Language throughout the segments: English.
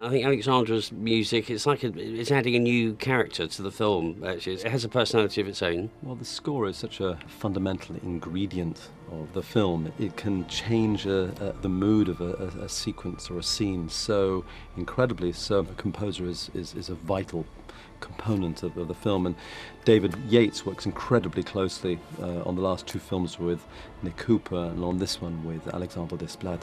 I think Alexandra's music, it's adding a new character to the film, actually. It has a personality of its own. Well, the score is such a fundamental ingredient of the film. It can change the mood of a sequence or a scene so incredibly. So the composer is a vital component of the film. And David Yates works incredibly closely on the last two films with Nick Cooper and on this one with Alexandre Desplat.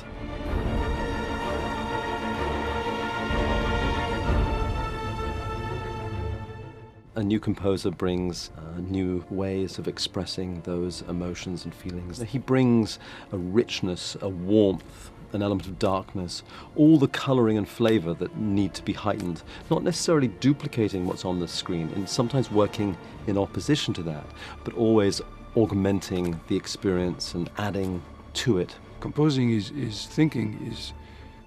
A new composer brings new ways of expressing those emotions and feelings. He brings a richness, a warmth, an element of darkness, all the colouring and flavour that need to be heightened, not necessarily duplicating what's on the screen, and sometimes working in opposition to that, but always augmenting the experience and adding to it. Composing is thinking, is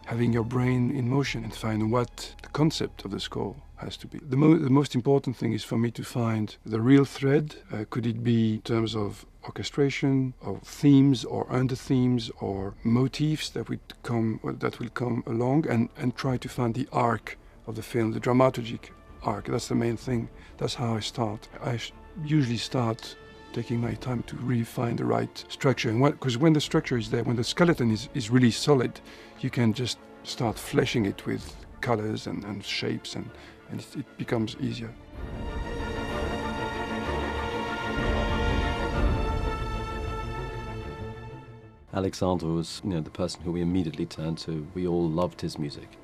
having your brain in motion and find what the concept of the score has to be. The most important thing is for me to find the real thread. Could it be in terms of orchestration, or themes, or under-themes, or motifs that will come along, and try to find the arc of the film, the dramaturgic arc. That's the main thing. That's how I start. I usually start taking my time to really find the right structure. Because when the structure is there, when the skeleton is really solid, you can just start fleshing it with colors and shapes, and it becomes easier. Alexandre was, the person who we immediately turned to. We all loved his music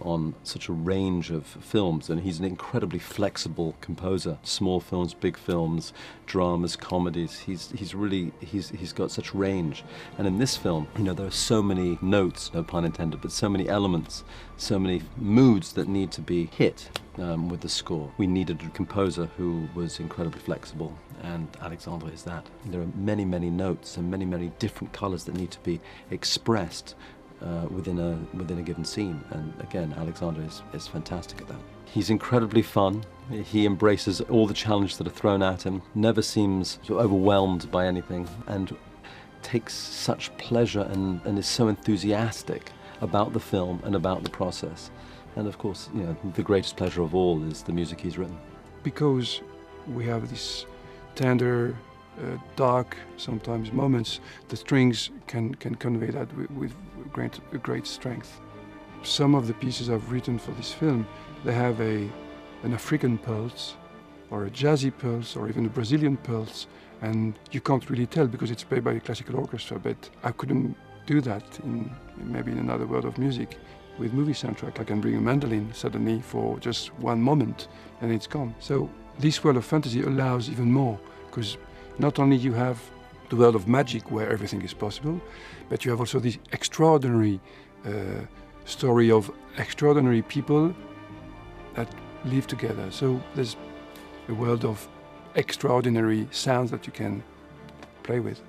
on such a range of films, and he's an incredibly flexible composer. Small films, big films, dramas, comedies. He's got such range. And in this film, there are so many notes, no pun intended, but so many elements, so many moods that need to be hit with the score. We needed a composer who was incredibly flexible, and Alexandre is that. There are many, many notes and many, many different colors that need to be expressed within a given scene, and again, Alexandre is fantastic at that. He's incredibly fun. He embraces all the challenges that are thrown at him, never seems overwhelmed by anything, and takes such pleasure and is so enthusiastic about the film and about the process. And of course, the greatest pleasure of all is the music he's written. Because we have this tender, dark, sometimes moments, the strings can convey that with great strength. Some of the pieces I've written for this film, they have an African pulse, or a jazzy pulse, or even a Brazilian pulse, and you can't really tell because it's played by a classical orchestra, but I couldn't do that maybe in another world of music. With movie soundtrack, I can bring a mandolin suddenly for just one moment, and it's gone. So this world of fantasy allows even more, because not only you have the world of magic where everything is possible, but you have also this extraordinary story of extraordinary people that live together. So there's a world of extraordinary sounds that you can play with.